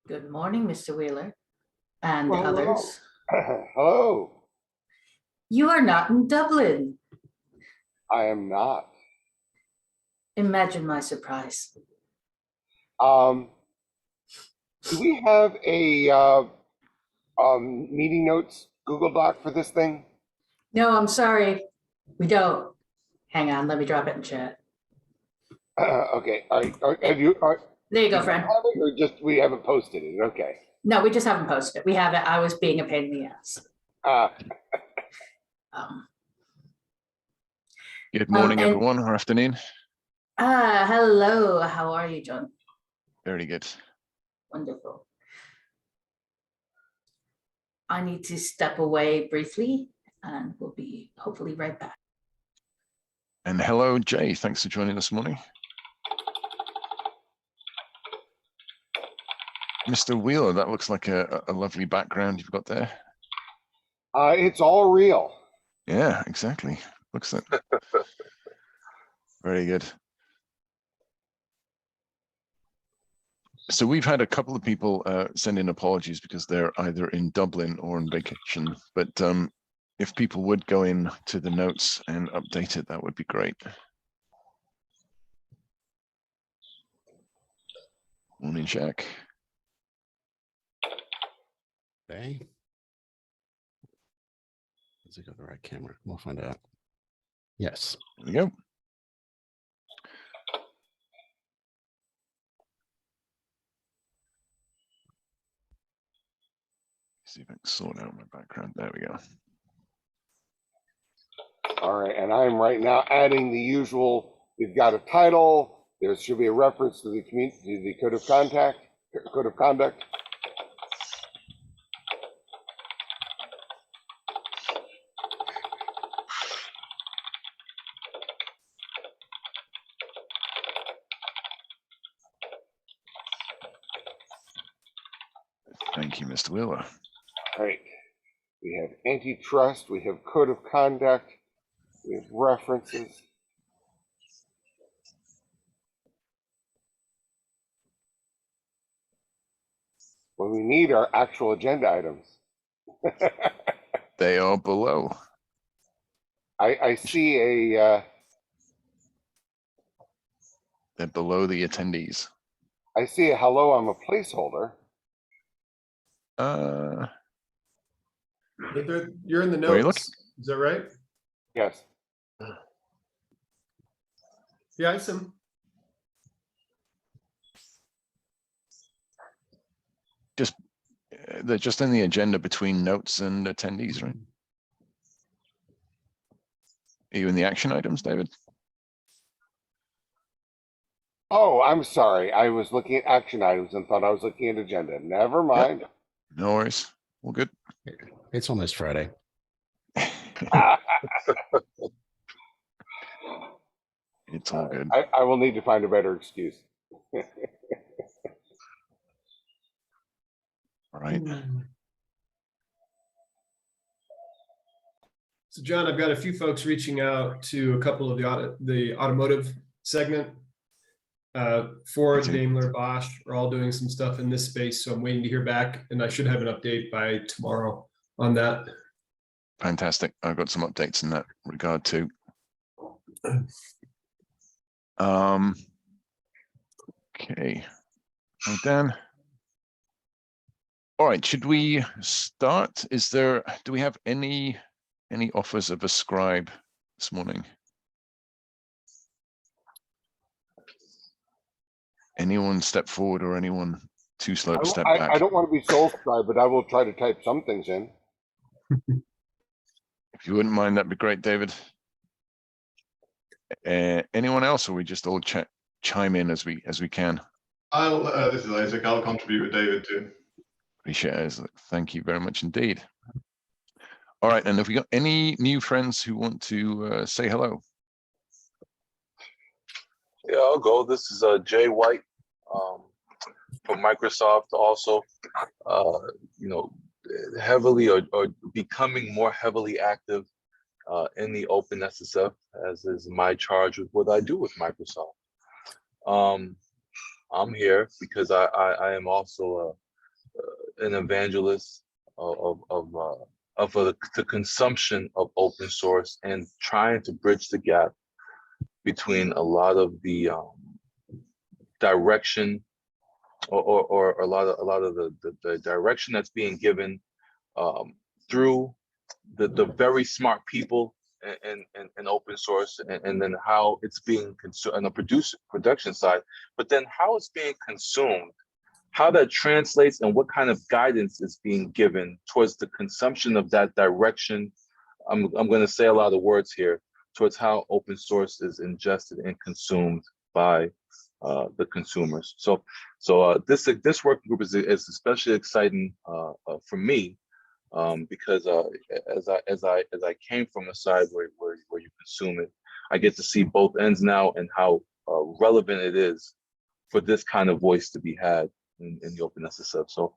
Good morning, Mr. Wheeler and Well, others. hello. You are not in Dublin. I am not. Imagine my surprise. Do we have a meeting notes Google Doc for this thing? No, I'm sorry. We don't. Hang on, let me drop it in chat. Okay. All right. Have you? There you Do go, you friend. have it, or just we haven't posted it? Okay. No, we just haven't posted it. We have it. I was being a pain in the ass. Um, Good morning, and- everyone, or afternoon. Hello. How are you, John? Very good. Wonderful. I need to step away briefly and we'll be hopefully right back. And hello, Jay. Thanks for joining this morning. Mr. Wheeler, that looks like a lovely background you've got there. It's all real. Yeah, exactly. Looks like very good. So we've had a couple of people send in apologies because they're either in Dublin or on vacation. But if people would go in to the notes and update it, that would be great. Morning, Jack. Okay. Does it go the right camera? We'll find out. Yes. There we go. See if I can sort out my background. There we go. All right. And I'm right now adding the usual. We've got a title. There should be a reference to the community, the code of conduct. Thank you, Mr. Wheeler. All right. We have antitrust. We have code of conduct. We have references. What we need are actual agenda items. They are below. I see a. They're below the attendees. I see a hello. I'm a placeholder. You're in the Where are you notes. Is that right? Yes. Yeah, I see him. They're just in the agenda between notes and attendees, right? Are you in the action items, David? Oh, I'm sorry. I was looking at action items and thought I was looking at agenda. Never mind. No worries. All good. It's almost Friday. It's all good. I will need to find a better excuse. All right. So, John, I've got a few folks reaching out to a couple of the automotive segment. Ford, Daimler, Bosch are all doing some stuff in this space. So I'm waiting to hear back, and I should have an update by tomorrow on that. Fantastic. I've got some updates in that regard too. Okay. Well, Dan. All right, should we start? Do we have any offers of a scribe this morning? Anyone step forward or anyone too slow to step back? I don't want to be sole scribe, but I will try to type some things in. If you wouldn't mind, that'd be great, David. Anyone else, or we just all chime in as we can? This is Isaac. I'll contribute with David too. Appreciate it. Thank you very much indeed. All right, and have we got any new friends who want to say hello? Yeah, I'll go. This is Jay White from Microsoft. Also, heavily or becoming more heavily active in the OpenSSF, as is my charge with what I do with Microsoft. I'm here because I am also an evangelist of the consumption of open source and trying to bridge the gap between a lot of the direction or a lot of the direction that's being given through the very smart people in open source, and then how it's being consumed on the production side, but then how it's being consumed, how that translates, and what kind of guidance is being given towards the consumption of that direction. I'm going to say a lot of words here towards how open source is ingested and consumed by the consumers. So this working group is especially exciting for me, because as I came from a side where you consume it, I get to see both ends now and how relevant it is for this kind of voice to be had in the OpenSSF. So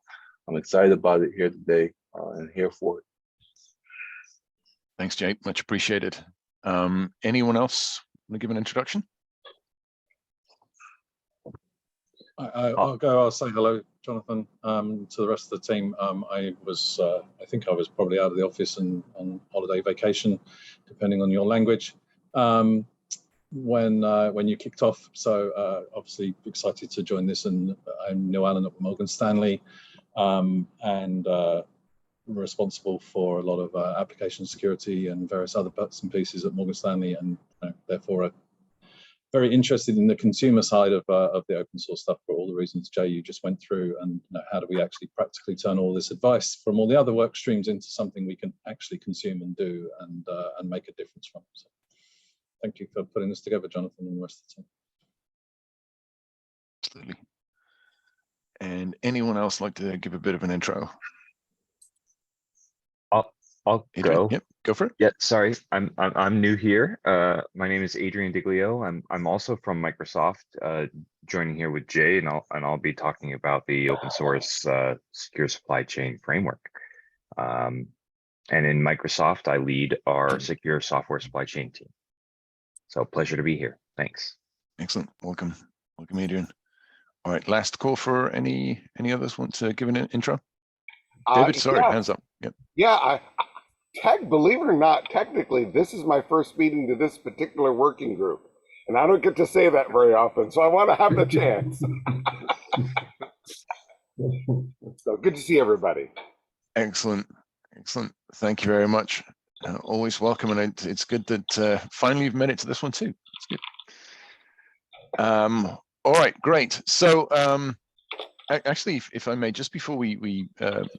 I'm excited about it here today and here for it. Thanks, Jay. Much appreciated. Anyone else want to give an introduction? I'll go. I'll say hello, Jonathan, to the rest of the team. I think I was probably out of the office and on holiday vacation, depending on your language, when you kicked off. So obviously excited to join this, and I'm Neil Allen at Morgan Stanley, and responsible for a lot of application security and various other bits and pieces at Morgan Stanley, and therefore very interested in the consumer side of the open source stuff for all the reasons, Jay, you just went through, and how do we actually practically turn all this advice from all the other work streams into something we can actually consume and do and make a difference from. So thank you for putting this together, Jonathan, and the rest of the team. Absolutely. And anyone else like to give a bit of an intro? I'll Adrian? go. Yep, go for it. Yeah, sorry, I'm new here. My name is Adrian Diglio. I'm also from Microsoft, joining here with Jay, and I'll be talking about the open source secure supply chain framework. And in Microsoft, I lead our secure software supply chain team. So pleasure to be here. Thanks. Excellent. Welcome, Adrian. All right, last call for any others want to give an intro? David, sorry, yeah. hands up. Yep. Yeah, believe it or not, technically, this is my first meeting to this particular working group. And I don't get to say that very often, so I want to have the chance. So good to see everybody. Excellent. Thank you very much. Always welcome, and it's good that finally you've made it to this one too. It's good. All right, great. So actually, if I may, just before we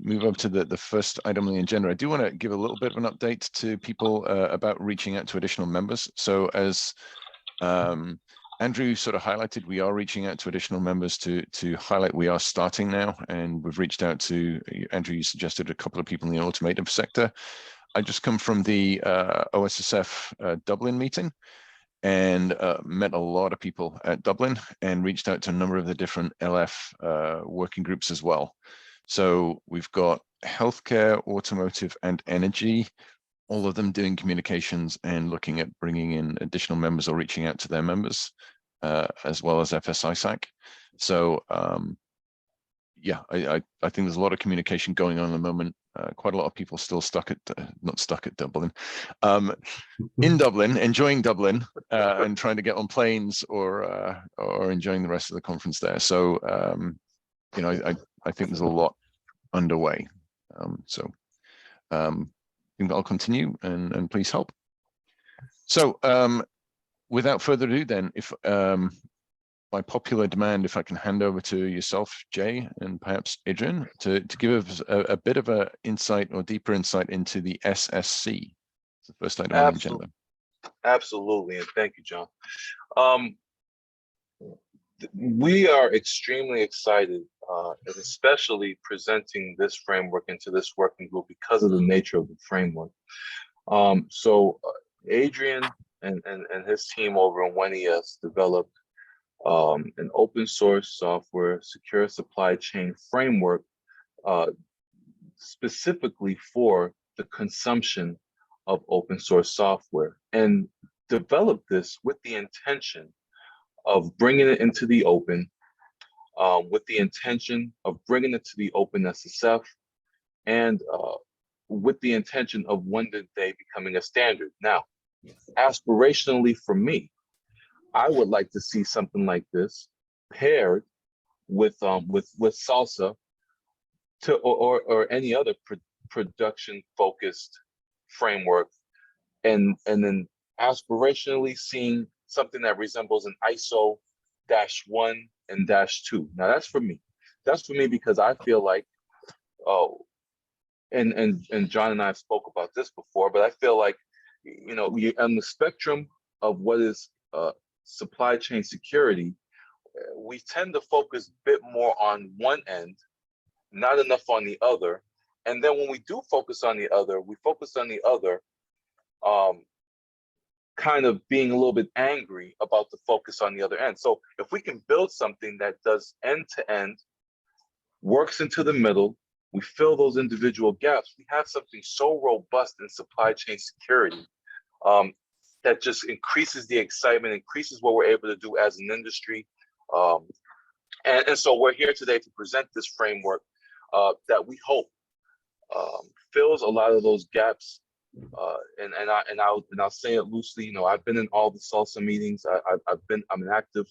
move over to the first item on the agenda, I do want to give a little bit of an update to people about reaching out to additional members. So as Andrew sort of highlighted, we are reaching out to additional members to highlight we are starting now, and we've reached out to, Andrew, you suggested a couple of people in the automotive sector. I just come from the OSSF Dublin meeting, and met a lot of people at Dublin and reached out to a number of the different LF working groups as well. So we've got healthcare, automotive, and energy, all of them doing communications and looking at bringing in additional members or reaching out to their members, as well as FSISAC. So yeah, I think there's a lot of communication going on at the moment. Quite a lot of people still not stuck at Dublin, in Dublin, enjoying Dublin, and trying to get on planes or enjoying the rest of the conference there. So you know, I think there's a lot underway. I think I'll continue, and please help. So without further ado, then, if by popular demand, if I can hand over to yourself, Jay, and perhaps Adrian, to give us a bit of a insight or deeper insight into the SSC. It's the first item on the agenda. Absolutely, and thank you, John. We are extremely excited, and especially presenting this framework into this working group because of the nature of the framework. So Adrian and his team over in OneES developed an open source software secure supply chain framework specifically for the consumption of open source software, and developed this with the intention of bringing it into the open, with the intention of bringing it to the OpenSSF and with the intention of one day becoming a standard. Now, aspirationally for me, I would like to see something like this paired with salsa or any other production focused framework, and then aspirationally seeing something that resembles an ISO -1 and -2. Now that's for me. That's for me because I feel like, and John and I have spoke about this before, but I feel like, you know, on the spectrum of what is supply chain security, we tend to focus a bit more on one end, not enough on the other. And then when we do focus on the other, we focus on the other, kind of being a little bit angry about the focus on the other end. So if we can build something that does end to end, works into the middle, we fill those individual gaps, we have something so robust in supply chain security that just increases the excitement, increases what we're able to do as an industry. And so we're here today to present this framework that we hope fills a lot of those gaps. And I'll say it loosely. You know, I've been in all the salsa meetings. I'm an active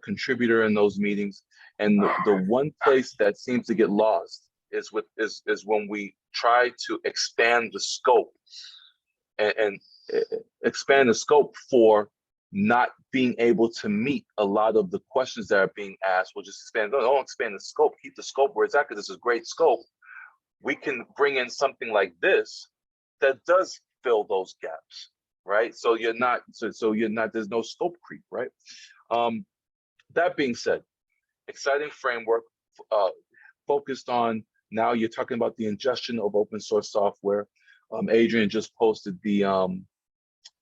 contributor in those meetings. And the one place that seems to get lost is when we try to expand the scope and expand the scope for not being able to meet a lot of the questions that are being asked. We'll just expand. Don't expand the scope. Keep the scope where it's at, because this is great scope. We can bring in something like this that does fill those gaps, right? So you're not, there's no scope creep, right? That being said, exciting framework focused on, now you're talking about the ingestion of open source software. Adrian just posted the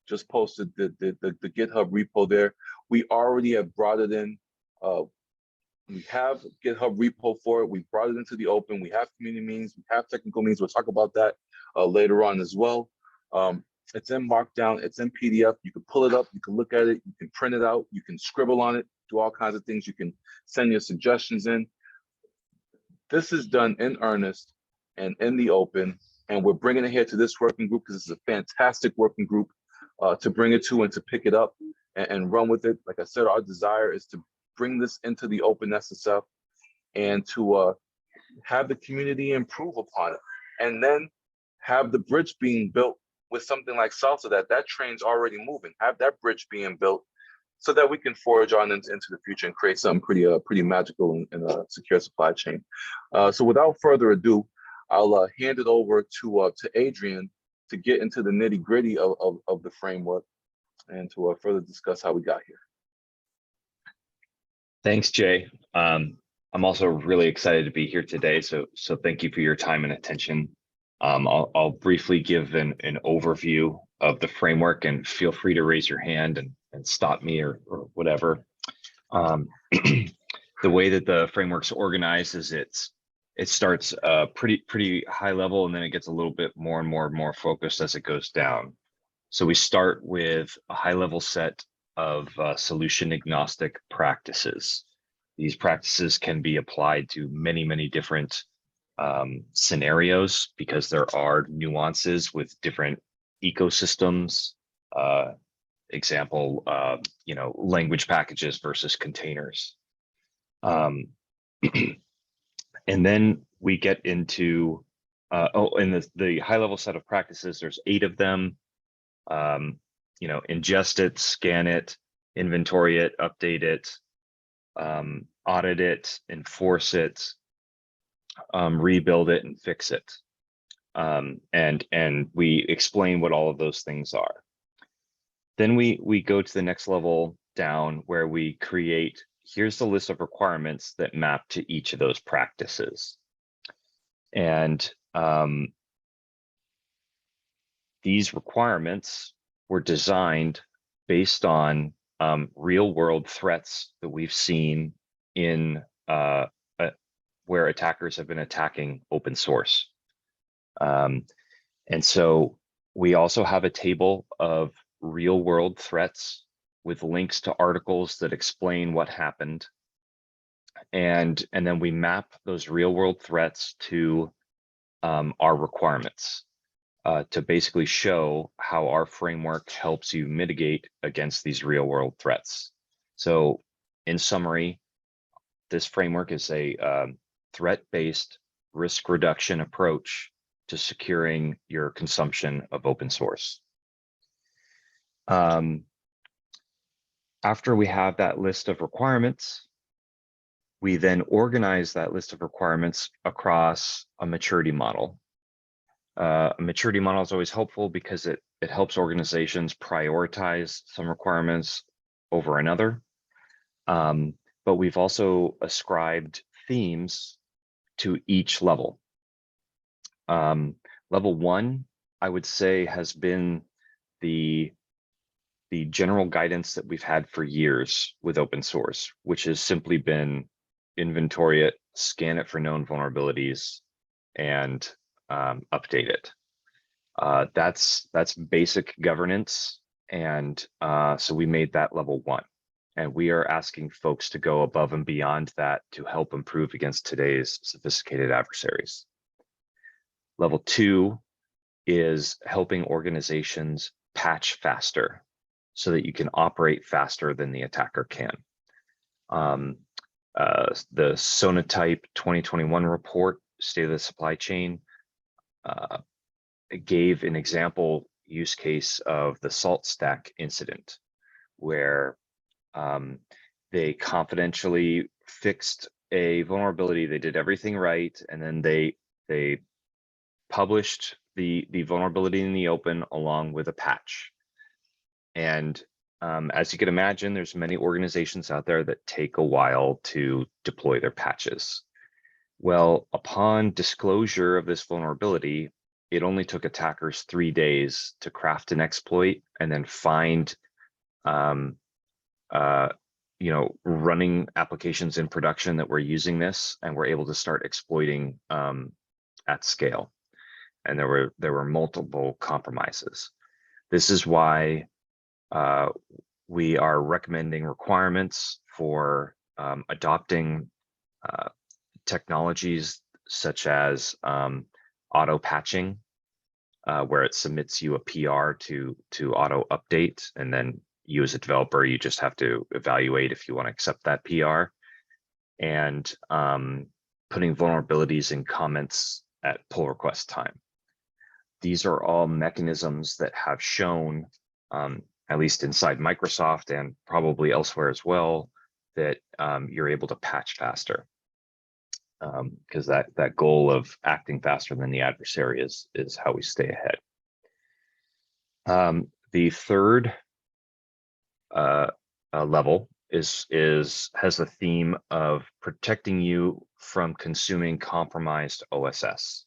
GitHub repo there. We already have brought it in. We have GitHub repo for it. We brought it into the open. We have community meetings. We have technical meetings. We'll talk about that later on as well. It's in Markdown. It's in PDF. You can pull it up. You can look at it. You can print it out. You can scribble on it. Do all kinds of things. You can send your suggestions in. This is done in earnest and in the open. And we're bringing it here to this working group because it's a fantastic working group to bring it to and to pick it up and run with it. Like I said, our desire is to bring this into the OpenSSF and to have the community improve upon it, and then have the bridge being built with something like Salsa, that train's already moving. Have that bridge being built so that we can forge on into the future and create something pretty magical in a secure supply chain. So without further ado, I'll hand it over to Adrian to get into the nitty gritty of the framework and to further discuss how we got here. Thanks, Jay. I'm also really excited to be here today. So thank you for your time and attention. I'll briefly give an overview of the framework, and feel free to raise your hand and stop me or whatever. The way that the framework's organized is it starts pretty high level, and then it gets a little bit more and more focused as it goes down. So we start with a high level set of solution agnostic practices. These practices can be applied to many different scenarios because there are nuances with different ecosystems. Example, language packages versus containers. And then we get into in the high level set of practices, there's 8 of them. Ingest it, scan it, inventory it, update it, audit it, enforce it, rebuild it, and fix it. And we explain what all of those things are. Then we go to the next level down where we create, here's the list of requirements that map to each of those practices. And these requirements were designed based on real world threats that we've seen in where attackers have been attacking open source. And so we also have a table of real world threats with links to articles that explain what happened. and then we map those real world threats to our requirements to basically show how our framework helps you mitigate against these real world threats. So in summary, this framework is a threat-based risk reduction approach to securing your consumption of open source. After we have that list of requirements, we then organize that list of requirements across a maturity model. A maturity model is always helpful because it helps organizations prioritize some requirements over another. But we've also ascribed themes to each level. Level 1, I would say, has been the general guidance that we've had for years with open source, which has simply been inventory it, scan it for known vulnerabilities, and update it. That's basic governance, and so we made that level 1. And we are asking folks to go above and beyond that to help improve against today's sophisticated adversaries. Level 2 is helping organizations patch faster so that you can operate faster than the attacker can. The Sonatype 2021 report, State of the Supply Chain, gave an example use case of the salt stack incident, where they confidentially fixed a vulnerability. They did everything right, and then they published the vulnerability in the open along with a patch. And as you can imagine, there's many organizations out there that take a while to deploy their patches. Well, upon disclosure of this vulnerability, it only took attackers 3 days to craft an exploit and then find running applications in production that were using this, and were able to start exploiting at scale. And there were multiple compromises. This is why we are recommending requirements for adopting technologies such as auto patching, where it submits you a PR to auto update, and then you as a developer, you just have to evaluate if you want to accept that PR, and putting vulnerabilities in comments at pull request time. These are all mechanisms that have shown, at least inside Microsoft and probably elsewhere as well, that you're able to patch faster. Because that goal of acting faster than the adversary is how we stay ahead. The third level has the theme of protecting you from consuming compromised OSS.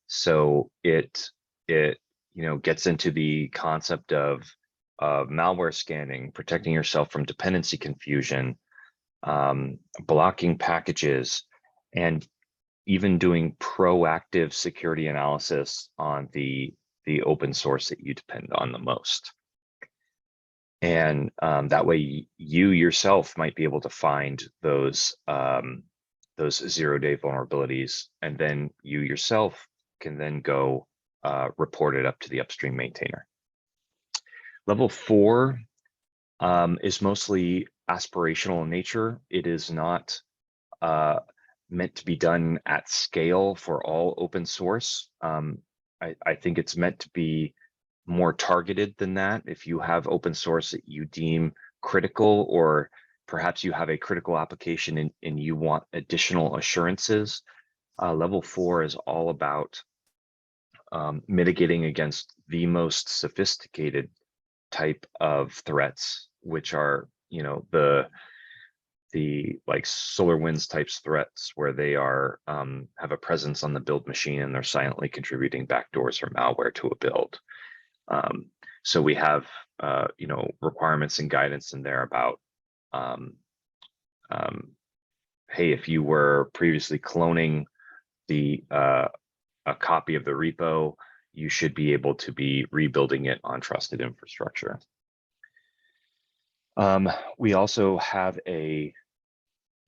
So it gets into the concept of malware scanning, protecting yourself from dependency confusion, blocking packages, and even doing proactive security analysis on the open source that you depend on the most. And that way you yourself might be able to find those 0-day vulnerabilities, and then you yourself can then go report it up to the upstream maintainer. Level 4 is mostly aspirational in nature. It is not meant to be done at scale for all open source. I think it's meant to be more targeted than that. If you have open source that you deem critical, or perhaps you have a critical application and you want additional assurances, level 4 is all about mitigating against the most sophisticated type of threats, which are, the like SolarWinds types threats, where they are have a presence on the build machine and they're silently contributing backdoors or malware to a build. So we have requirements and guidance in there about hey, if you were previously cloning a copy of the repo, you should be able to be rebuilding it on trusted infrastructure. We also have a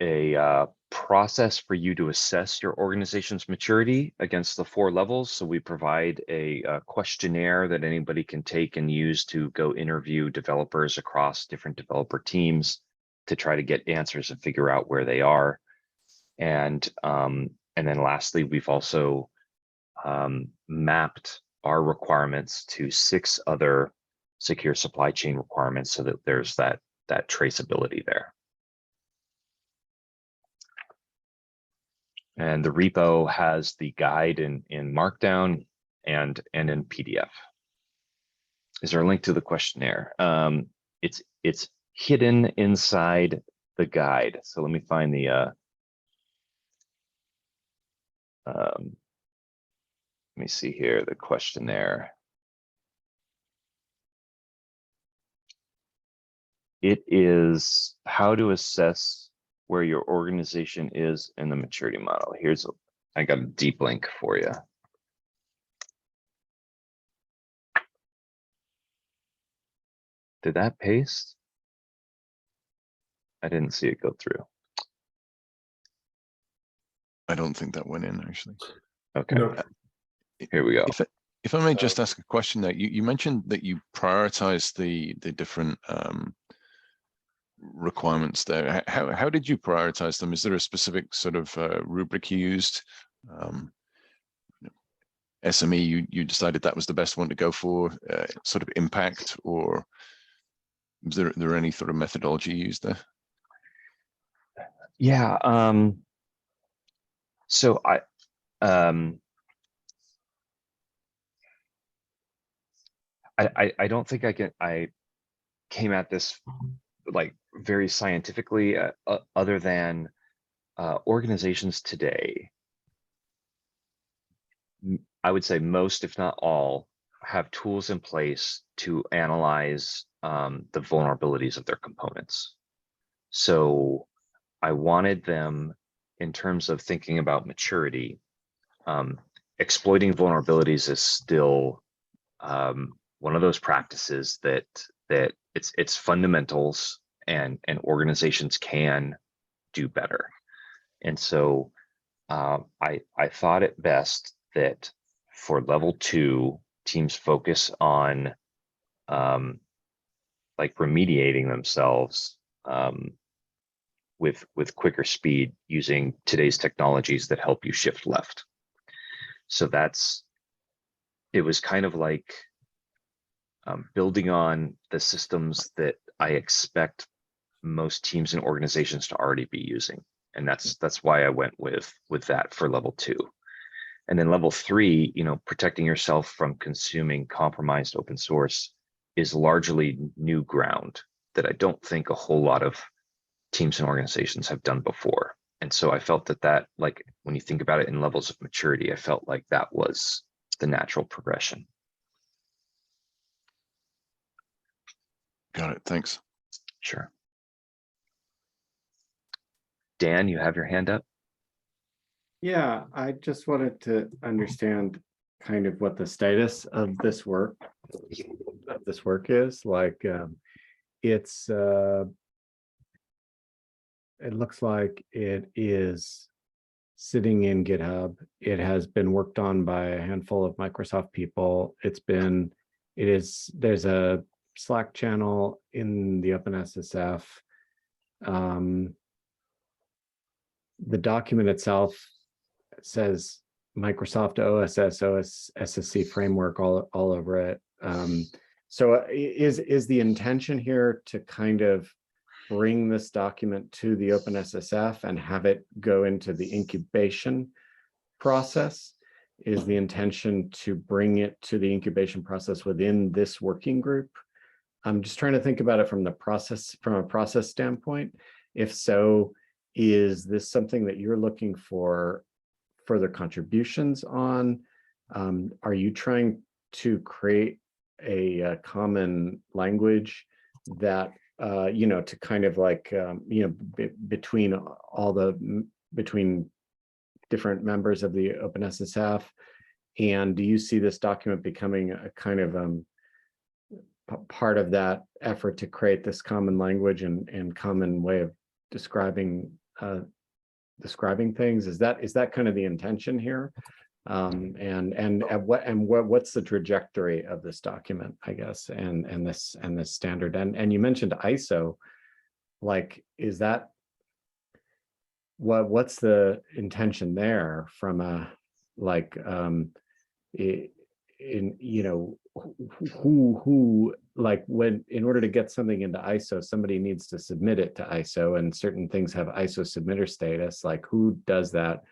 a process for you to assess your organization's maturity against the 4 levels. So we provide a questionnaire that anybody can take and use to go interview developers across different developer teams to try to get answers and figure out where they are. And then lastly, we've also mapped our requirements to 6 other secure supply chain requirements so that there's that traceability there. And the repo has the guide in Markdown and in PDF. Is there a link to the questionnaire? It's hidden inside the guide. So let me find the let me see here, the questionnaire. It is how to assess where your organization is in the maturity model. I got a deep link for you. Did that paste? I didn't see it go through. I don't think that went in actually. Okay, No. here we go. If I may just ask a question there, you mentioned that you prioritize the different requirements there. How did you prioritize them? Is there a specific sort of rubric you used? SME, you decided that was the best one to go for, sort of impact, or was there any sort of methodology you used there? Yeah, so I don't think I came at this like very scientifically, other than organizations today, I would say most, if not all, have tools in place to analyze the vulnerabilities of their components. So I wanted them, in terms of thinking about maturity, exploiting vulnerabilities is still one of those practices that it's fundamentals, and organizations can do better. And so I thought it best that for level 2, teams focus on like remediating themselves with quicker speed using today's technologies that help you shift left. So it was kind of like building on the systems that I expect most teams and organizations to already be using. And that's why I went with that for level 2. And then level 3, protecting yourself from consuming compromised open source is largely new ground that I don't think a whole lot of teams and organizations have done before. And so I felt that like, when you think about it in levels of maturity, I felt like that was the natural progression. Got it, thanks. Sure. Dan, you have your hand up? Yeah, I just wanted to understand kind of what the status of this work is. Like, it looks like it is sitting in GitHub. It has been worked on by a handful of Microsoft people. There's a Slack channel in the OpenSSF. The document itself says Microsoft OSSC framework all over it. So is the intention here to kind of bring this document to the OpenSSF and have it go into the incubation process? Is the intention to bring it to the incubation process within this working group? I'm just trying to think about it from a process standpoint. If so, is this something that you're looking for further contributions on? Are you trying to create a common language that to kind of like between different members of the OpenSSF? And do you see this document becoming a kind of part of that effort to create this common language and common way of describing describing things? Is that kind of the intention here? What's the trajectory of this document, I guess, and this standard? And you mentioned ISO, like, is that what's the intention there from a like who like when in order to get something into ISO, somebody needs to submit it to ISO, and certain things have ISO submitter status. Like, who does that?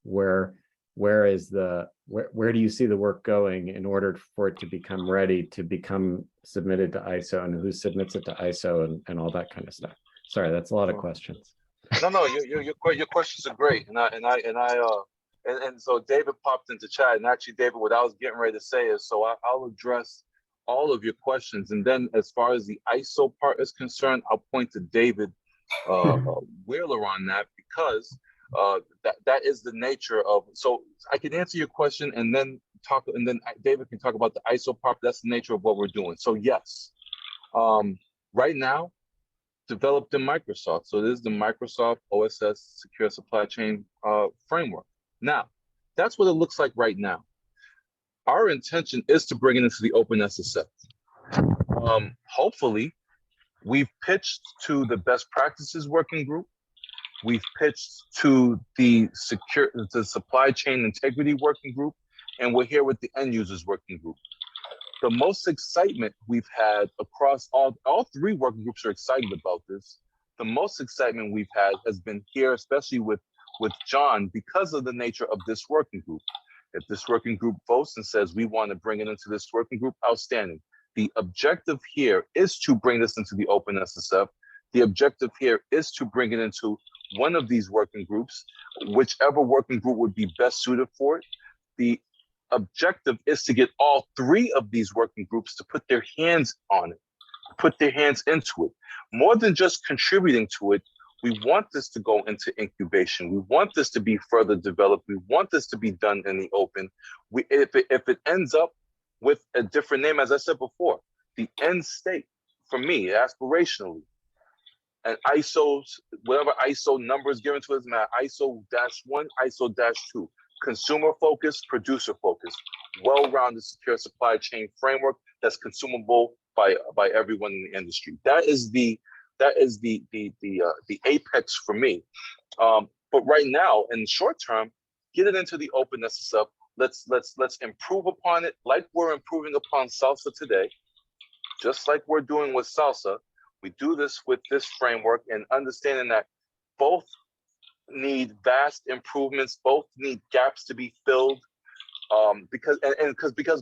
Where do you see the work going in order for it to become ready to become submitted to ISO, and who submits it to ISO and all that kind of stuff? Sorry, that's a lot of questions. No, your questions are great, and so David popped into chat, and actually, David, what I was getting ready to say is, so I'll address all of your questions, and then as far as the ISO part is concerned, I'll point to David Wheeler on that, because that is the nature of. So I can answer your question, and then David can talk about the ISO part. That's the nature of what we're doing. So yes, right now, developed in Microsoft. So this is the Microsoft OSS Secure Supply Chain Framework. Now, that's what it looks like right now. Our intention is to bring it into the OpenSSF. Hopefully, we've pitched to the best practices working group. We've pitched to the supply chain integrity working group, and we're here with the end users working group. The most excitement we've had across all three working groups are excited about this. The most excitement we've had has been here, especially with John, because of the nature of this working group. If this working group votes and says we want to bring it into this working group, outstanding. The objective here is to bring this into the OpenSSF. The objective here is to bring it into one of these working groups, whichever working group would be best suited for it. The objective is to get all three of these working groups to put their hands on it, put their hands into it. More than just contributing to it, we want this to go into incubation. We want this to be further developed. We want this to be done in the open. If it ends up with a different name, as I said before, the end state for me, aspirationally, and ISO's, whatever ISO number is given to us, ISO-1, ISO-2, consumer focused, producer focused, well-rounded secure supply chain framework that's consumable by everyone in the industry. That is the apex for me. But right now, in the short term, get it into the OpenSSF. Let's improve upon it, like we're improving upon Salsa today, just like we're doing with Salsa. We do this with this framework, and understanding that both need vast improvements, both need gaps to be filled, because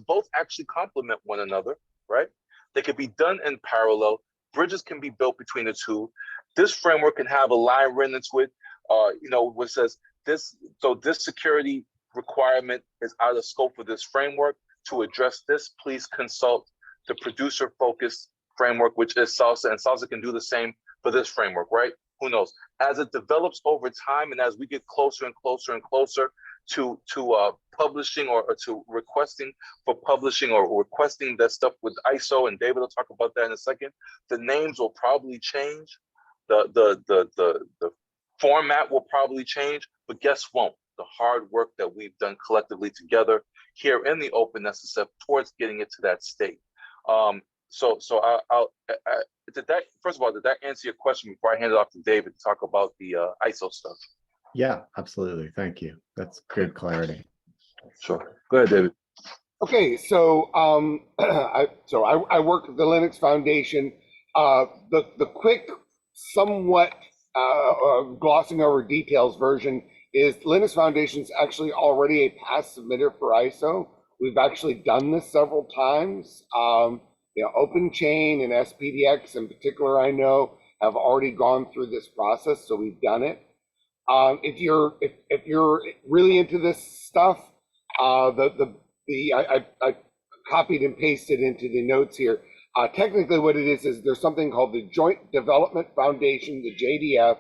both actually complement one another, right? They could be done in parallel. Bridges can be built between the two. This framework can have a line written into it, which says this security requirement is out of scope for this framework. To address this, please consult the producer-focused framework, which is Salsa, and Salsa can do the same for this framework, right? Who knows? As it develops over time, and as we get closer and closer and closer to publishing or to requesting for publishing or requesting that stuff with ISO, and David will talk about that in a second, the names will probably change, the format will probably change, but guess what? The hard work that we've done collectively together here in the OpenSSF towards getting it to that state. Did that, first of all, did that answer your question before I hand it off to David to talk about the ISO stuff? Yeah, absolutely. Thank you. That's good clarity. Sure. Go ahead, David. Okay, so I work at the Linux Foundation. The quick, somewhat glossing over details version is Linux Foundation's actually already a past submitter for ISO. We've actually done this several times. OpenChain and SPDX in particular, I know, have already gone through this process, so we've done it. If you're really into this stuff, I copied and pasted into the notes here. Technically, what it is there's something called the Joint Development Foundation, the JDF.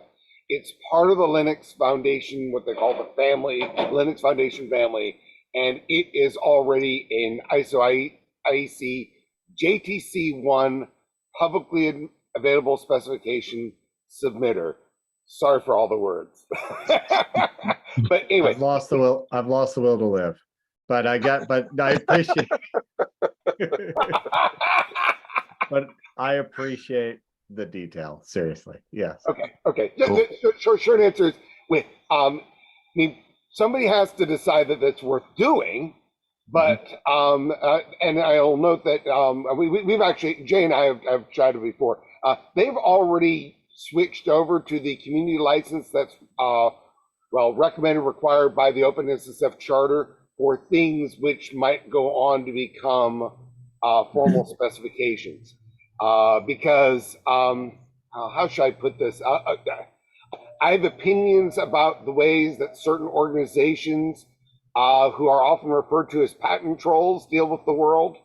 It's part of the Linux Foundation, what they call the family, Linux Foundation family, and it is already in ISO IEC JTC1 publicly available specification submitter. Sorry for all the words. But anyway, I've lost the will. I've lost the will to live, but I appreciate. But I appreciate the detail. Seriously, yes. okay. Cool. The short answer is, I mean, somebody has to decide that it's worth doing. But and I'll note that we've actually, Jay and I have chatted before. They've already switched over to the community license that's well recommended, required by the OpenSSF charter for things which might go on to become formal specifications. Because how should I put this? I have opinions about the ways that certain organizations who are often referred to as patent trolls deal with the world.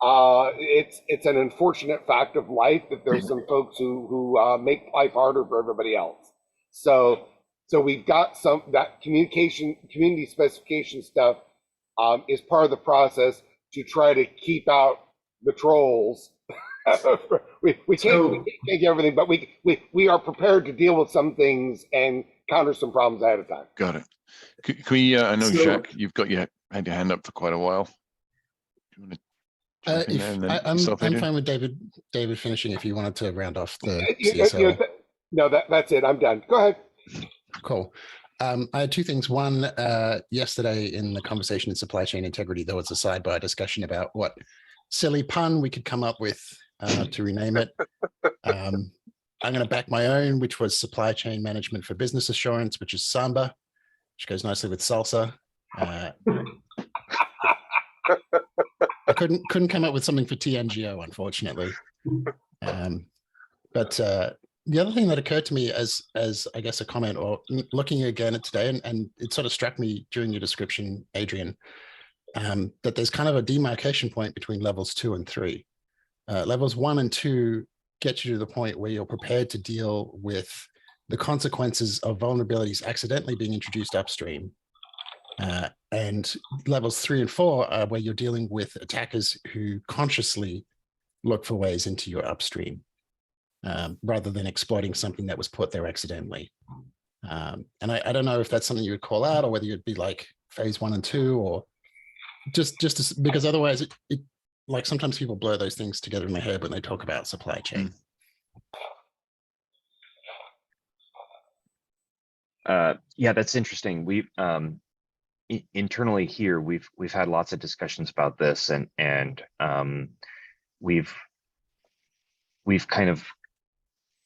It's an unfortunate fact of life that there's some folks who make life harder for everybody else. So we've got that community specification stuff is part of the process to try to keep out the trolls. we can't get everything, but we are prepared to deal with some things and counter some problems ahead of time. Got it. Can we, I know, Jacques, you've got had your hand up for quite a while. Do you want to jump in there and then I'm Adrian? fine with David finishing if you wanted to round off the CSL. No, that's it. I'm done. Go ahead. Cool. I had two things. One, yesterday in the conversation in supply chain integrity, there was a sidebar discussion about what silly pun we could come up with to rename it. I'm going to back my own, which was supply chain management for business assurance, which is Samba, which goes nicely with salsa. I couldn't come up with something for TNGO, unfortunately. But the other thing that occurred to me as I guess a comment, or looking again at today, and it sort of struck me during your description, Adrian, that there's kind of a demarcation point between levels 2 and 3. Levels 1 and 2 get you to the point where you're prepared to deal with the consequences of vulnerabilities accidentally being introduced upstream. And levels 3 and 4 are where you're dealing with attackers who consciously look for ways into your upstream, rather than exploiting something that was put there accidentally. And I don't know if that's something you would call out, or whether you'd be like phase 1 and 2, or just because otherwise it like sometimes people blur those things together in their head when they talk about supply chain. Yeah, that's interesting. We've internally here, we've had lots of discussions about this, and we've kind of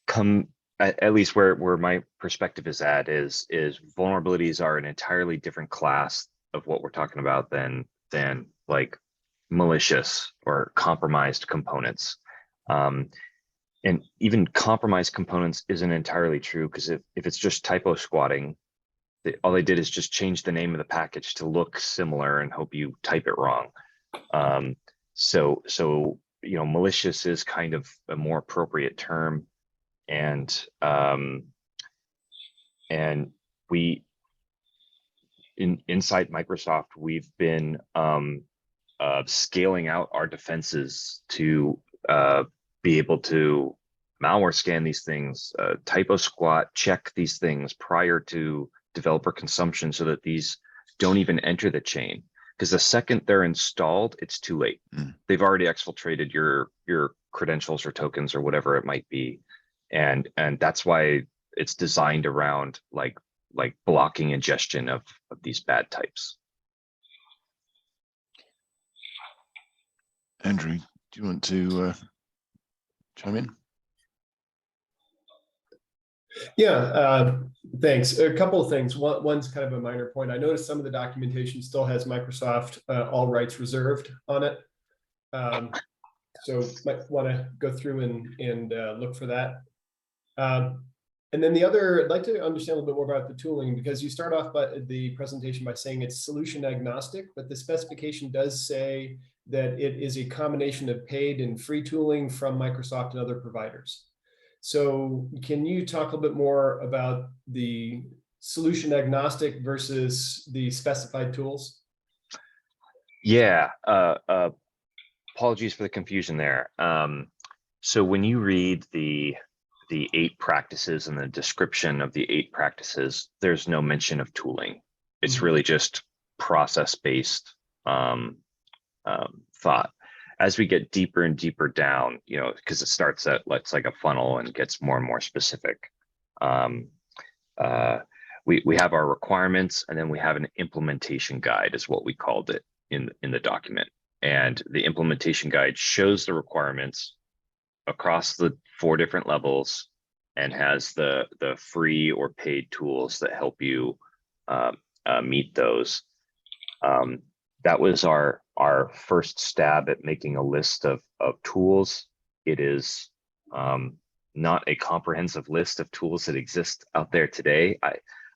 come, at least where my perspective is at, is vulnerabilities are an entirely different class of what we're talking about than like malicious or compromised components. And even compromised components isn't entirely true, because if it's just typo squatting, all they did is just change the name of the package to look similar and hope you type it wrong. So you know, malicious is kind of a more appropriate term, and we inside Microsoft, we've been scaling out our defenses to be able to malware scan these things, typo squat, check these things prior to developer consumption, so that these don't even enter the chain. Because the second they're installed, it's too late. They've already exfiltrated your credentials or tokens or whatever it might be, and that's why it's designed around like blocking ingestion of these bad types. Andrew, do you want to chime in? Yeah, thanks. A couple of things. One's kind of a minor point. I noticed some of the documentation still has Microsoft all rights reserved on it. So might want to go through and look for that. And then the other, I'd like to understand a little bit more about the tooling, because you start off the presentation by saying it's solution agnostic, but the specification does say that it is a combination of paid and free tooling from Microsoft and other providers. So can you talk a little bit more about the solution agnostic versus the specified tools? Yeah, apologies for the confusion there. So when you read the the 8 practices and the description of the 8 practices, there's no mention of tooling. It's really just process-based thought. As we get deeper and deeper down, you know, because it starts at, it's like a funnel and gets more and more specific. We have our requirements, and then we have an implementation guide, is what we called it in the document. And the implementation guide shows the requirements across the 4 different levels and has the free or paid tools that help you meet those. That was our first stab at making a list of tools. It is not a comprehensive list of tools that exist out there today.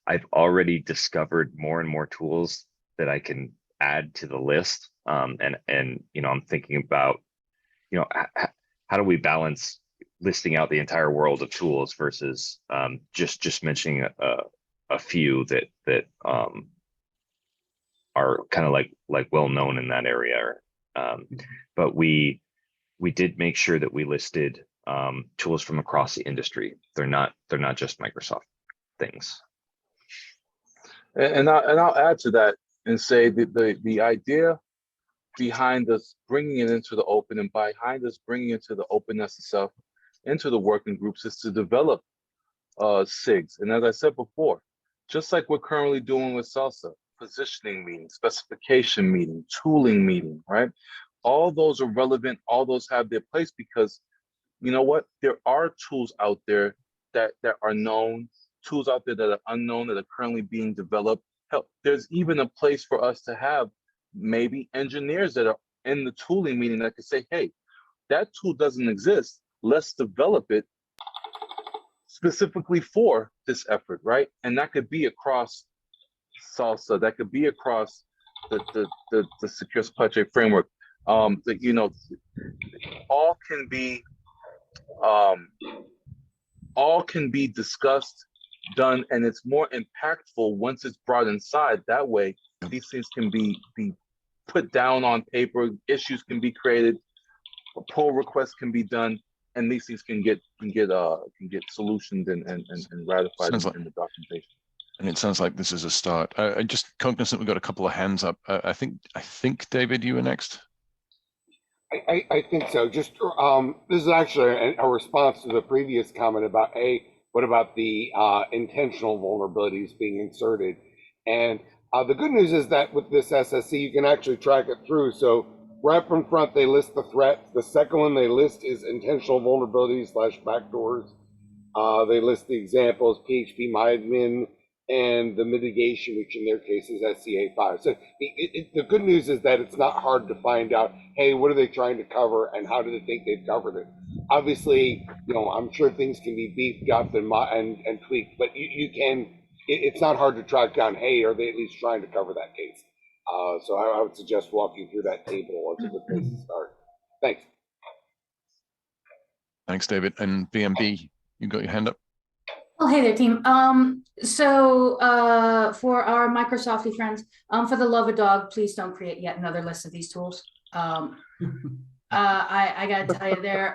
I've already discovered more and more tools that I can add to the list. And you know, I'm thinking about, you know, how do we balance listing out the entire world of tools versus just mentioning a few that are kind of like well known in that area. But we did make sure that we listed tools from across the industry. They're not just Microsoft things. And I'll add to that and say that the idea behind us bringing it into the open and behind us bringing it to the OpenSSF, into the working groups, is to develop SIGs. And as I said before, just like we're currently doing with SALSA, positioning meeting, specification meeting, tooling meeting, right? All those are relevant, all those have their place, because you know what? There are tools out there that are known, tools out there that are unknown, that are currently being developed. Hell, there's even a place for us to have maybe engineers that are in the tooling meeting that could say, hey, that tool doesn't exist. Let's develop it specifically for this effort, right? And that could be across SALSA, that could be across the secure supply chain framework. That, you know, all can be discussed, done, and it's more impactful once it's brought inside. That way, these things can be put down on paper, issues can be created, a pull request can be done, and these things can get solutioned and ratified in the documentation. And it sounds like this is a start. I just cognizant we've got a couple of hands up. I think David, you were next. I think so. Just this is actually a response to the previous comment about, hey, what about the intentional vulnerabilities being inserted? And the good news is that with this SSC, you can actually track it through. So right up in front, they list the threats. The second one they list is intentional vulnerabilities / backdoors. They list the examples, PHP MyAdmin, and the mitigation, which in their case is SCA5. So the good news is that it's not hard to find out, hey, what are they trying to cover and how do they think they've covered it? Obviously, you know, I'm sure things can be beefed up and tweaked, but you can, it's not hard to track down, hey, are they at least trying to cover that case? So I would suggest walking through that table. It's a good place to start. Thanks. Thanks, David. And BMB, you got your hand up? Oh, hey there, team. So for our Microsofty friends, for the love of dog, please don't create yet another list of these tools. I gotta tell you,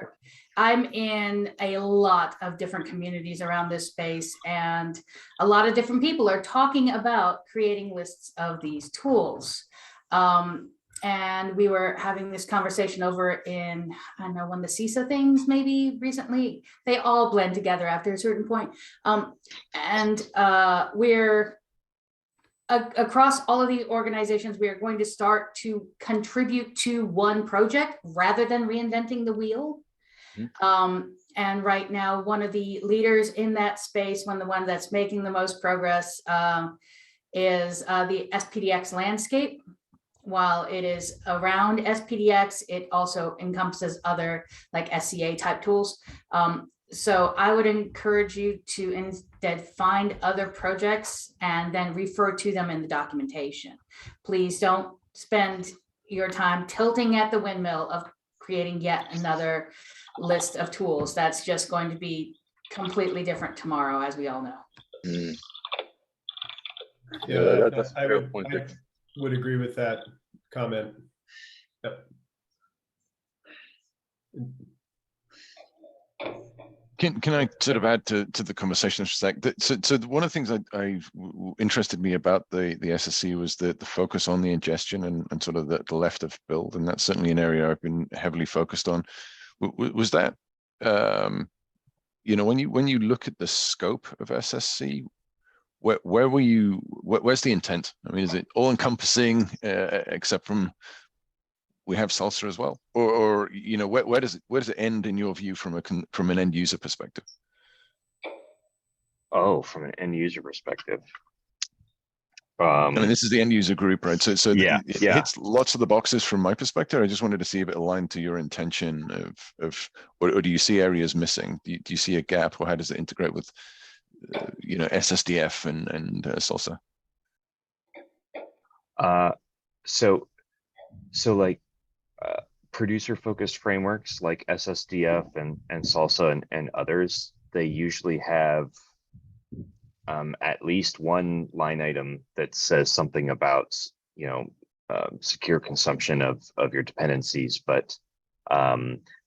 I'm in a lot of different communities around this space, and a lot of different people are talking about creating lists of these tools. And we were having this conversation over in, I don't know, one of the CISA things maybe recently. They all blend together after a certain point. We're across all of the organizations, we are going to start to contribute to one project rather than reinventing the wheel. And right now, one of the leaders in that space, the one that's making the most progress, is the SPDX landscape. While it is around SPDX, it also encompasses other like SCA type tools. So I would encourage you to instead find other projects and then refer to them in the documentation. Please don't spend your time tilting at the windmill of creating yet another list of tools. That's just going to be completely different tomorrow, as we all know. Yeah, I would agree with that comment. Yep. Can I sort of add to the conversation for a sec? So one of the things interested me about the SSC was the focus on the ingestion and sort of the left of build, and that's certainly an area I've been heavily focused on. Was that you know, when you look at the scope of SSC, where were you? Where's the intent? I mean, is it all encompassing except from we have salsa as well, or you know, where does it end in your view from an end user perspective? Oh, from an end user perspective. I mean, this is the end user group, right? So Yeah, it yeah. hits lots of the boxes from my perspective. I just wanted to see if it aligned to your intention or do you see areas missing? Do you see a gap, or how does it integrate with you know, SSDF and salsa? So like producer focused frameworks like SSDF and salsa and others, they usually have at least one line item that says something about, you know, secure consumption of your dependencies, but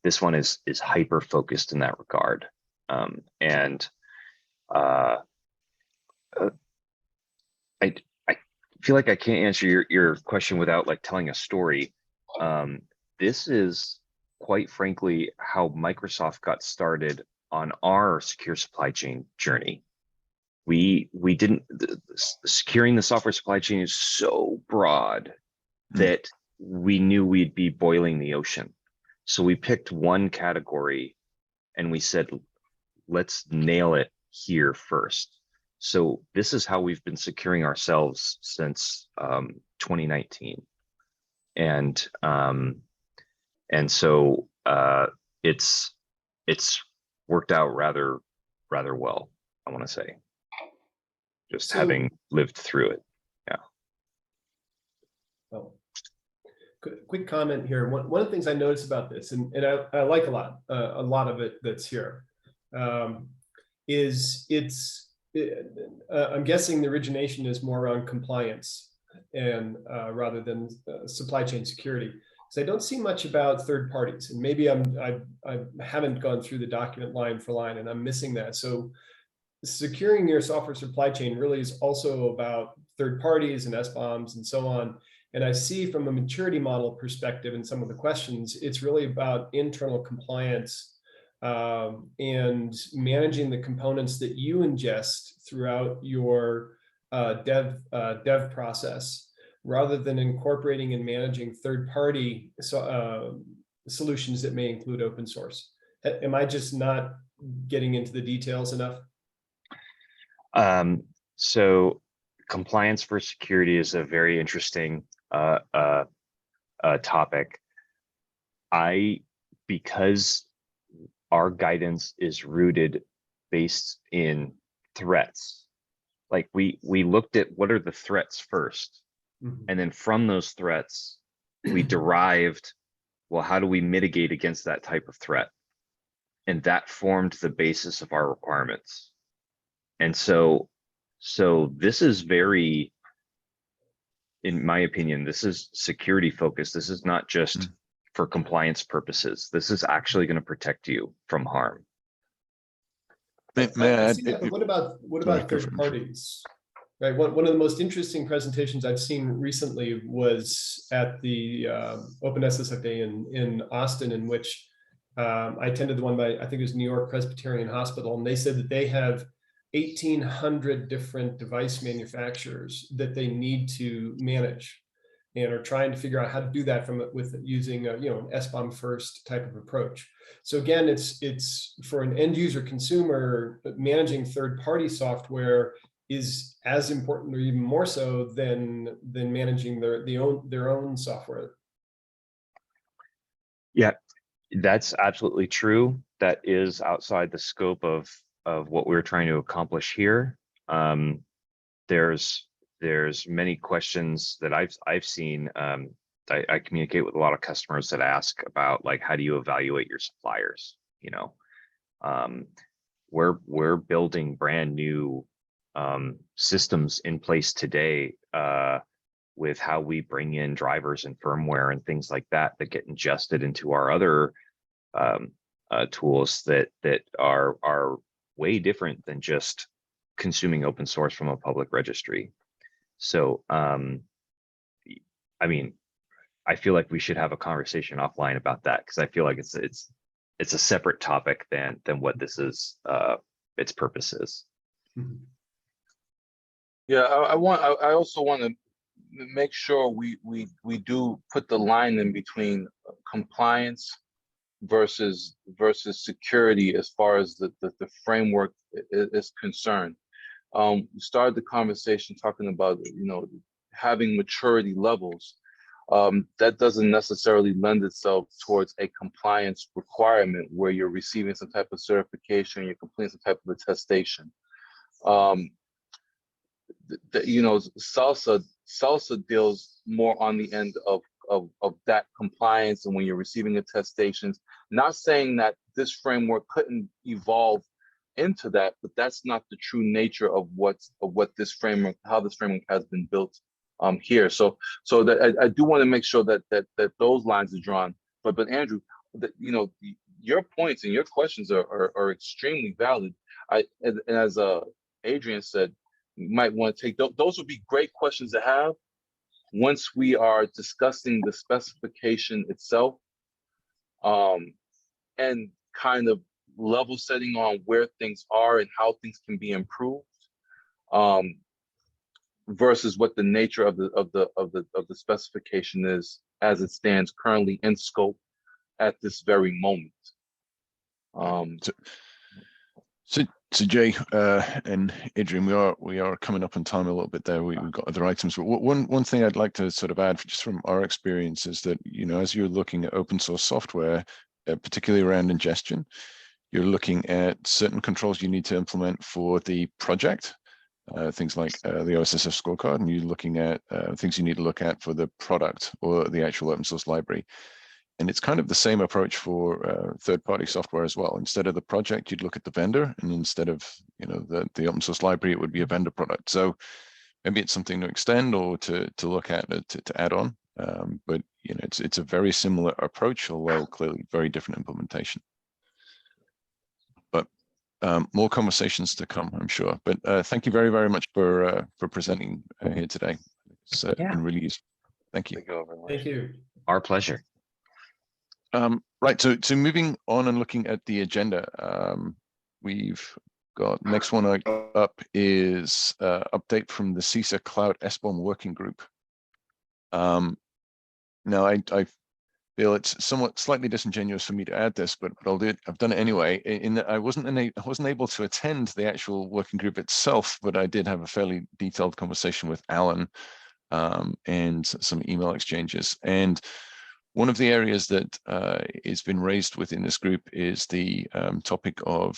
this one is hyper focused in that regard. I feel like I can't answer your question without like telling a story. This is quite frankly how Microsoft got started on our secure supply chain journey. We didn't, securing the software supply chain is so broad that we knew we'd be boiling the ocean. So we picked one category and we said, let's nail it here first. So this is how we've been securing ourselves since 2019. And so it's worked out rather well, I want to say. Just So, having lived through it. Yeah. Oh, quick comment here. One of the things I noticed about this, and I like a lot of it that's here, is I'm guessing the origination is more around compliance and rather than supply chain security. So I don't see much about third parties, and maybe I haven't gone through the document line for line, and I'm missing that. So securing your software supply chain really is also about third parties and SBOMs and so on. And I see from a maturity model perspective in some of the questions, it's really about internal compliance and managing the components that you ingest throughout your dev process, rather than incorporating and managing third-party solutions that may include open source. Am I just not getting into the details enough? So compliance for security is a very interesting topic. Because our guidance is rooted based in threats. Like we looked at what are the threats first, and then from those threats, we derived, well, how do we mitigate against that type of threat? And that formed the basis of our requirements. And so this is very, in my opinion, this is security focused. This is not just for compliance purposes. This is actually going to protect you from harm. What about third parties? Right. One of the most interesting presentations I've seen recently was at the OpenSSF Day in Austin, in which I attended the one by, I think it was New York Presbyterian Hospital, and they said that they have 1,800 different device manufacturers that they need to manage, and are trying to figure out how to do that with using an SBOM first type of approach. So again, it's for an end user consumer, managing third party software is as important or even more so than managing their own software. Yeah, that's absolutely true. That is outside the scope of what we're trying to accomplish here. There's many questions that I've seen. I communicate with a lot of customers that ask about, like, how do you evaluate your suppliers? You know, we're building brand new systems in place today with how we bring in drivers and firmware and things like that that get ingested into our other tools that are way different than just consuming open source from a public registry. So, I mean, I feel like we should have a conversation offline about that, because I feel like it's a separate topic than what this is, its purpose is. Yeah, I also want to make sure we do put the line in between compliance versus security as far as the framework is concerned. We started the conversation talking about, you know, having maturity levels. That doesn't necessarily lend itself towards a compliance requirement where you're receiving some type of certification, you're completing some type of attestation. You know, SALSA deals more on the end of that compliance, and when you're receiving attestations. Not saying that this framework couldn't evolve into that, but that's not the true nature of what this framework, how this framework has been built here. So that I do want to make sure that those lines are drawn. But Andrew, you know, your points and your questions are extremely valid. And as Adrian said, you might want to take those would be great questions to have once we are discussing the specification itself, and kind of level setting on where things are and how things can be improved, versus what the nature of the specification is as it stands currently in scope at this very moment. So Jay and Adrian, we are coming up on time a little bit there. We've got other items, but one thing I'd like to sort of add, just from our experience, is that, you know, as you're looking at open source software, particularly around ingestion, you're looking at certain controls you need to implement for the project, things like the OSSF scorecard, and you're looking at things you need to look at for the product or the actual open source library. And it's kind of the same approach for third-party software as well. Instead of the project, you'd look at the vendor, and instead of, you know, the open source library, it would be a vendor product. So maybe it's something to extend or to look at, to add on. But you know, it's a very similar approach, although clearly very different implementation. But more conversations to come, I'm sure. But thank you very, very much for presenting here today. It's been really useful. Thank you. Thank you. Our pleasure. Right, so moving on and looking at the agenda, we've got next one up is update from the CISA Cloud SBOM Working Group. Now, I feel it's somewhat slightly disingenuous for me to add this, but I'll do it. I've done it anyway. In that I wasn't able to attend the actual working group itself, but I did have a fairly detailed conversation with Alan and some email exchanges. And one of the areas that has been raised within this group is the topic of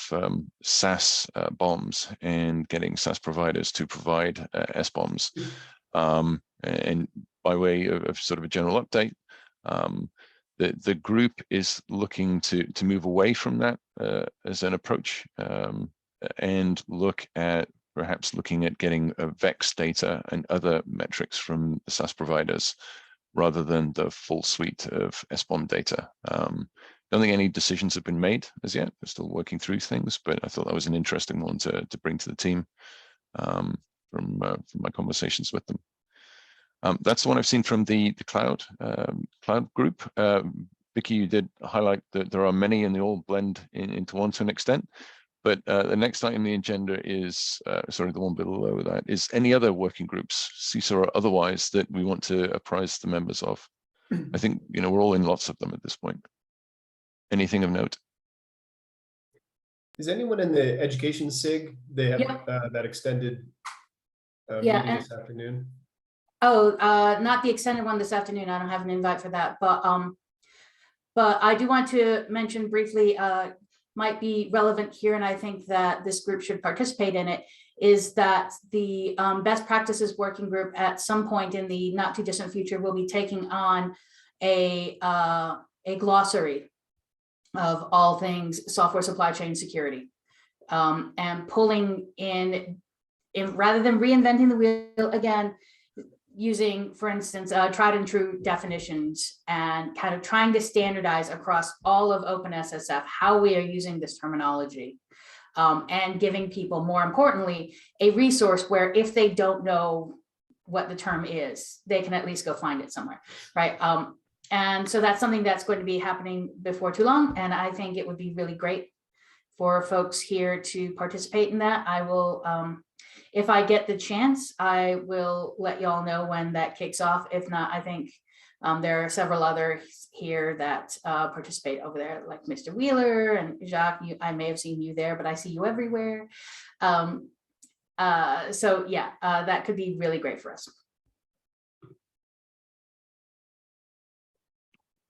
SaaS bombs and getting SaaS providers to provide SBOMs. And by way of sort of a general update, the group is looking to move away from that as an approach and look at perhaps looking at getting VEX data and other metrics from the SaaS providers, rather than the full suite of SBOM data. Don't think any decisions have been made as yet. We're still working through things, but I thought that was an interesting one to bring to the team from my conversations with them. That's the one I've seen from the cloud group. Vicky, you did highlight that there are many and they all blend into one to an extent. But the next item on the agenda is, sorry, the one below that, is any other working groups, CISA or otherwise, that we want to apprise the members of. I think, you know, we're all in lots of them at this point. Anything of note? Is anyone in the education SIG? They have that extended meeting this afternoon. Oh, not the extended one this afternoon. I don't have an invite for that, but I do want to mention briefly, might be relevant here, and I think that this group should participate in it, is that the best practices working group at some point in the not too distant future will be taking on a glossary of all things software supply chain security, and pulling in rather than reinventing the wheel again. using, for instance, tried and true definitions and kind of trying to standardize across all of OpenSSF how we are using this terminology, and giving people, more importantly, a resource where if they don't know what the term is, they can at least go find it somewhere, right? And so that's something that's going to be happening before too long, and I think it would be really great for folks here to participate in that. I will, if I get the chance, I will let y'all know when that kicks off. If not, I think there are several others here that participate over there, like Mr. Wheeler and Jacques. I may have seen you there, but I see you everywhere. So yeah, that could be really great for us.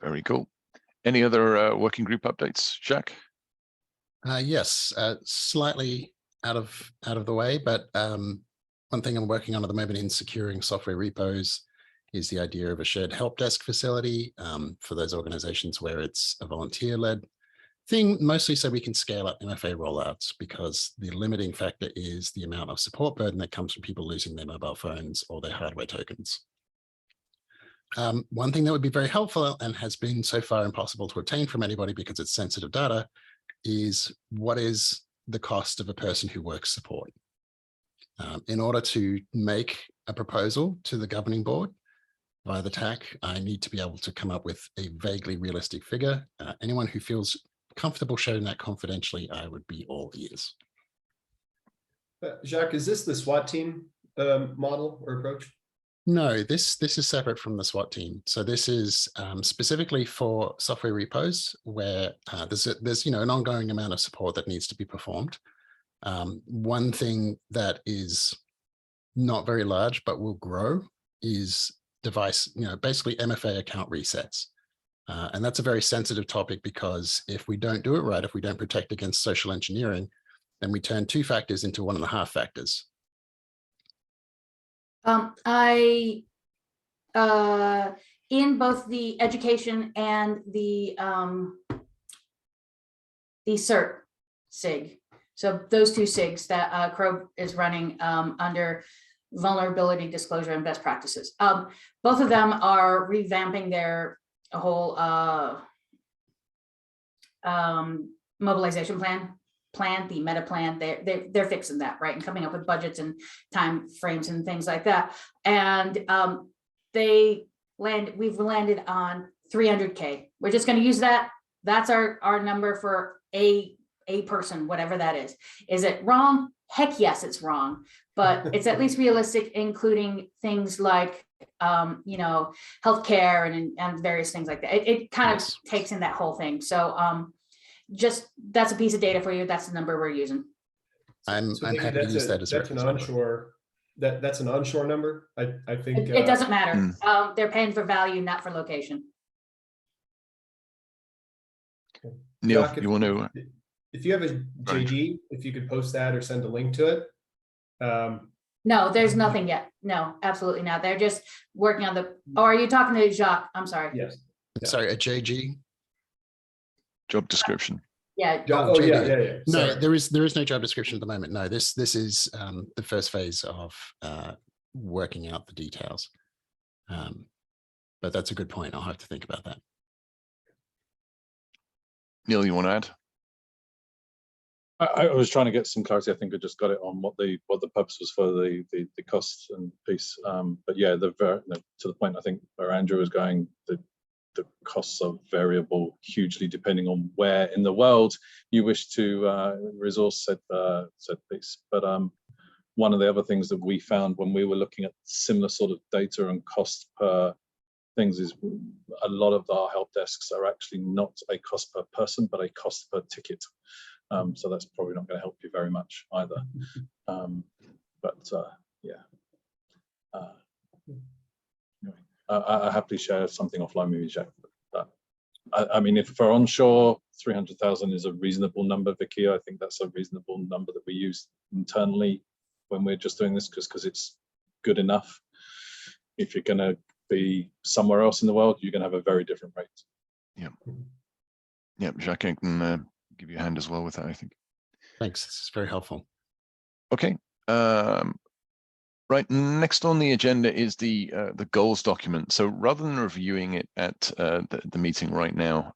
Very cool. Any other working group updates, Jacques? Yes, slightly out of the way, but one thing I'm working on at the moment in securing software repos is the idea of a shared help desk facility for those organizations where it's a volunteer-led thing, mostly so we can scale up MFA rollouts, because the limiting factor is the amount of support burden that comes from people losing their mobile phones or their hardware tokens. One thing that would be very helpful and has been so far impossible to obtain from anybody because it's sensitive data is what is the cost of a person who works support. In order to make a proposal to the governing board via the TAC, I need to be able to come up with a vaguely realistic figure. Anyone who feels comfortable sharing that confidentially, I would be all ears. Jacques, is this the SWAT team model or approach? No, this is separate from the SWAT team. So this is specifically for software repos where there's an ongoing amount of support that needs to be performed. One thing that is not very large but will grow is basically MFA account resets. And that's a very sensitive topic, because if we don't do it right, if we don't protect against social engineering, then we turn 2 factors into 1.5 factors. In both the education and the CERT SIG, so those 2 SIGs that Crow is running under vulnerability disclosure and best practices. Both of them are revamping their whole mobilization plan, the meta plan. They're fixing that, right, and coming up with budgets and time frames and things like that. And we've landed on 300K. We're just going to use that. That's our number for a person, whatever that is. Is it wrong? Heck yes, it's wrong, but it's at least realistic, including things like healthcare and various things like that. It kind of takes in that whole thing. So just that's a piece of data for you. That's the number we're using. I'm happy to use that as that's an onshore. That's an onshore number. I think it doesn't matter. They're paying for value, not for location. Neil, Jacques, you want to? If you have a JD, if you could post that or send a link to it. No, there's nothing yet. No, absolutely not. They're just working on the. Or are you talking to Jacques? I'm sorry. Yes. Sorry, a JG. Job description. Yeah. Oh, yeah. No, there is no job description at the moment. No, this is the first phase of working out the details. But that's a good point. I'll have to think about that. Neil, you want to add? I was trying to get some clarity. I think I just got it on what the purpose was for the costs and piece. But yeah, to the point I think where Andrew was going, the costs are variable hugely depending on where in the world you wish to resource said piece. But one of the other things that we found when we were looking at similar sort of data and cost per things is a lot of our help desks are actually not a cost per person, but a cost per ticket. So that's probably not going to help you very much either. Yeah. Anyway, I happily share something offline with you, Jack. I mean, if for onshore, 300,000 is a reasonable number, Vicky. I think that's a reasonable number that we use internally when we're just doing this, because it's good enough. If you're going to be somewhere else in the world, you're going to have a very different rate. Yeah, Jacques can give you a hand as well with that, I think. Thanks. This is very helpful. Okay. Right, next on the agenda is the goals document. So rather than reviewing it at the meeting right now,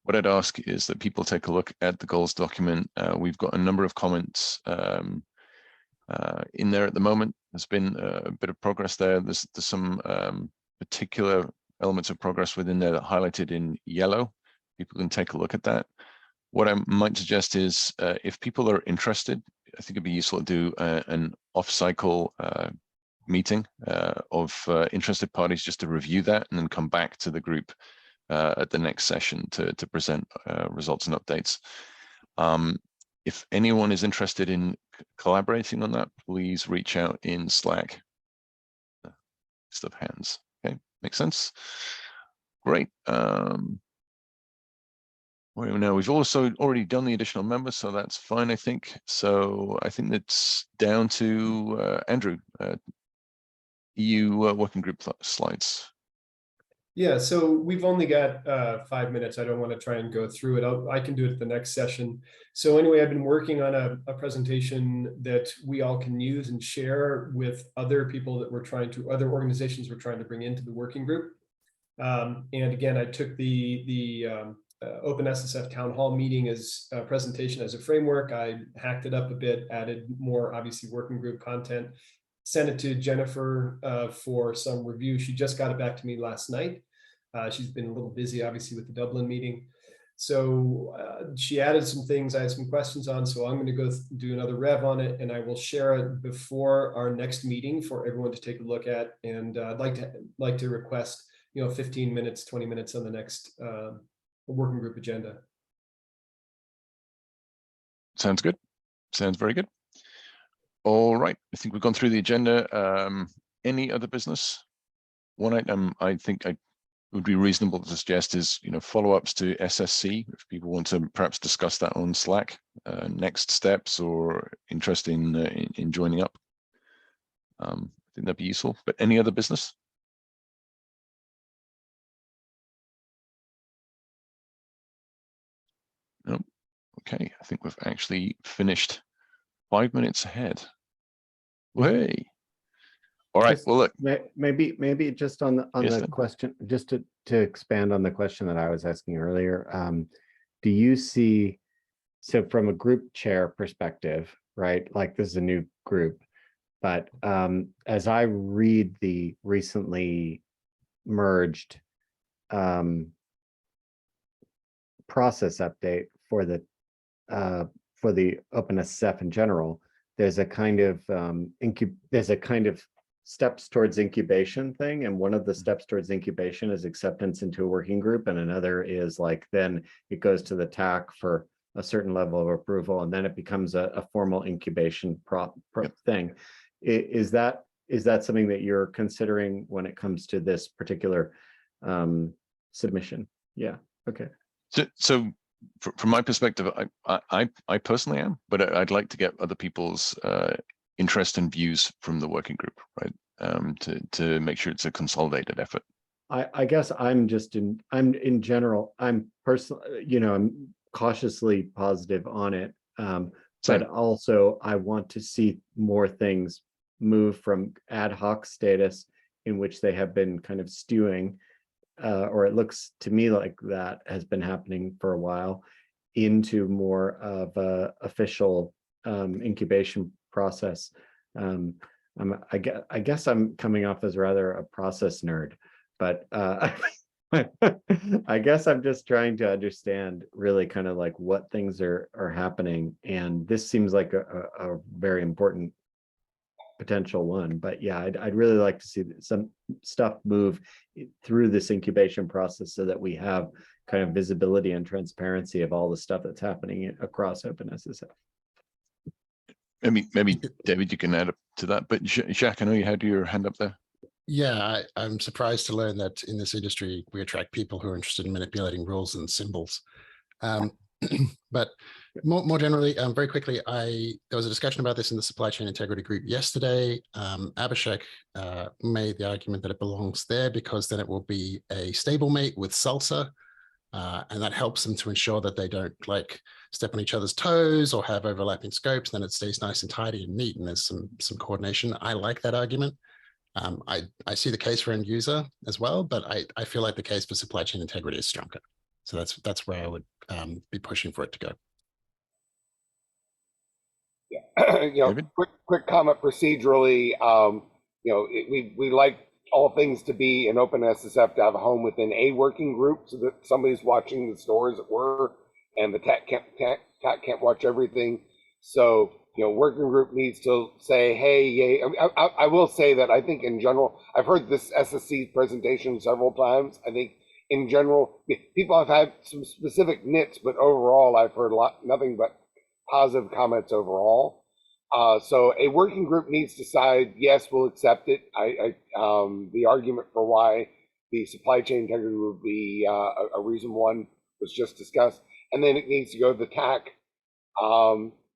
what I'd ask is that people take a look at the goals document. We've got a number of comments in there at the moment. There's been a bit of progress there. There's some particular elements of progress within there that are highlighted in yellow. People can take a look at that. What I might suggest is if people are interested, I think it'd be useful to do an off-cycle meeting of interested parties just to review that and then come back to the group at the next session to present results and updates. If anyone is interested in collaborating on that, please reach out in Slack. List of hands. Okay, makes sense. Great. Well, no, we've also already done the additional members, so that's fine, I think. So I think that's down to Andrew, EU working group slides. Yeah, so we've only got 5 minutes. I don't want to try and go through it. I can do it at the next session. So anyway, I've been working on a presentation that we all can use and share with other people that other organizations we're trying to bring into the working group. And again, I took the OpenSSF town hall meeting as a presentation as a framework. I hacked it up a bit, added more obviously working group content, sent it to Jennifer for some review. She just got it back to me last night. She's been a little busy obviously with the Dublin meeting. So she added some things I had some questions on, so I'm going to go do another rev on it, and I will share it before our next meeting for everyone to take a look at. And I'd like to request 15 minutes, 20 minutes on the next working group agenda. Sounds good. Sounds very good. All right, I think we've gone through the agenda. Any other business? One item I think it would be reasonable to suggest is, follow-ups to SSC, if people want to perhaps discuss that on Slack, next steps or interest in joining up. I think that'd be useful, but any other business? No. Okay, I think we've actually finished 5 minutes ahead. Way. All right. Just well, look. Maybe just on the question, just to expand on the question that I was asking earlier. Do you see, so from a group chair perspective, right? Like this is a new group, but as I read the recently merged process update for the OpenSSF in general, there's a kind of steps towards incubation thing, and one of the steps towards incubation is acceptance into a working group, and another is like then it goes to the TAC for a certain level of approval, and then it becomes a formal incubation thing. Is that something that you're considering when it comes to this particular submission? Yeah. Okay. So from my perspective, I personally am, but I'd like to get other people's interest and views from the working group, right? To make sure it's a consolidated effort. I guess I'm in general, I'm personally, I'm cautiously positive on it. But also I want to see more things move from ad hoc status in which they have been kind of stewing, or it looks to me like that has been happening for a while, into more of a official incubation process. I guess I'm coming off as rather a process nerd, but I guess I'm just trying to understand really kind of like what things are happening, and this seems like a very important potential one. But yeah, I'd really like to see some stuff move through this incubation process so that we have kind of visibility and transparency of all the stuff that's happening across OpenSSF. Maybe David, you can add up to that, but Jacques, I know you had your hand up there. Yeah, I'm surprised to learn that in this industry, we attract people who are interested in manipulating rules and symbols. But more generally, very quickly, there was a discussion about this in the supply chain integrity group yesterday. Abhishek made the argument that it belongs there because then it will be a stablemate with Salsa. And that helps them to ensure that they don't like step on each other's toes or have overlapping scopes. Then it stays nice and tidy and neat, and there's some coordination. I like that argument. I see the case for end user as well, but I feel like the case for supply chain integrity is stronger. So that's where I would be pushing for it to go. Yeah, quick comment procedurally. We like all things to be in OpenSSF to have a home within a working group, so that somebody's watching the store, as it were, and the TAC can't watch everything. So working group needs to say, hey, yay. I will say that I think in general, I've heard this SSC presentation several times. I think in general, people have had some specific nits, but overall, I've heard nothing but positive comments overall. So a working group needs to decide, yes, we'll accept it. The argument for why the supply chain integrity would be a reason one was just discussed. And then it needs to go to the TAC.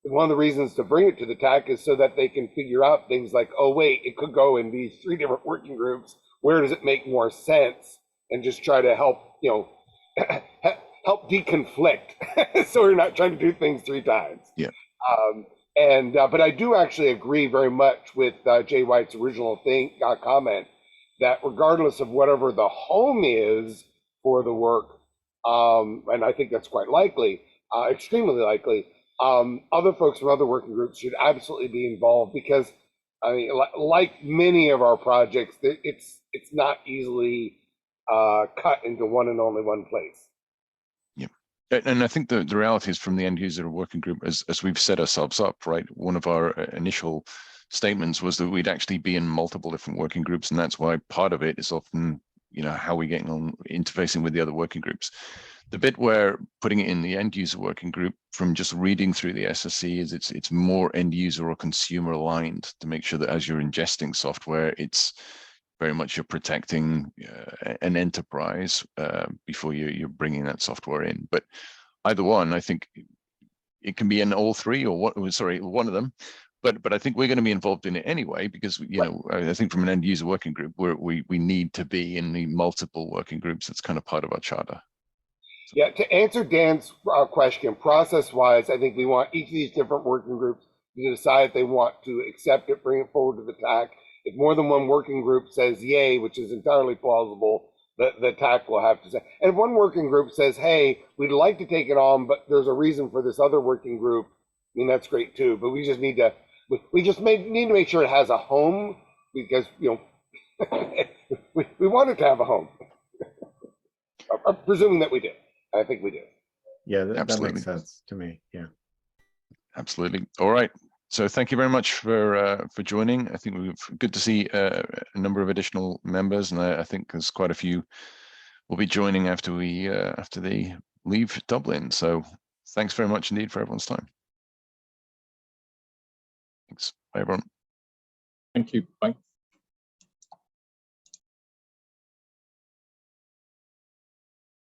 One of the reasons to bring it to the TAC is so that they can figure out things like, oh, wait, it could go in these 3 different working groups. Where does it make more sense? And just try to help, help deconflict. So we're not trying to do things 3 times. Yeah. But I do actually agree very much with Jay White's original comment that regardless of whatever the home is for the work, and I think that's quite likely, extremely likely, other folks from other working groups should absolutely be involved, because I mean, like many of our projects, it's not easily cut into one and only one place. And I think the reality is, from the end user working group, as we've set ourselves up, right, one of our initial statements was that we'd actually be in multiple different working groups, and that's why part of it is often, how we're getting on interfacing with the other working groups. The bit where putting it in the end user working group, from just reading through the SSC, is it's more end user or consumer aligned, to make sure that as you're ingesting software, it's very much you're protecting an enterprise before you're bringing that software in. But either one, I think it can be in all 3, or one of them. But I think we're going to be involved in it anyway, because I think from an end user working group, we need to be in the multiple working groups. It's kind of part of our charter. Yeah, to answer Dan's question, process-wise, I think we want each of these different working groups to decide if they want to accept it, bring it forward to the TAC. If more than one working group says yay, which is entirely plausible, the TAC will have to say. And if one working group says, hey, we'd like to take it on, but there's a reason for this other working group, I mean, that's great too. But we just need to make sure it has a home, because we want it to have a home. I'm presuming that we do. I think we do. Yeah, that makes sense to me. Yeah, absolutely. All right. So thank you very much for joining. I think we've good to see a number of additional members, and I think there's quite a few will be joining after they leave Dublin. So thanks very much indeed for everyone's time. Thanks. Bye, everyone. Thank you. Bye.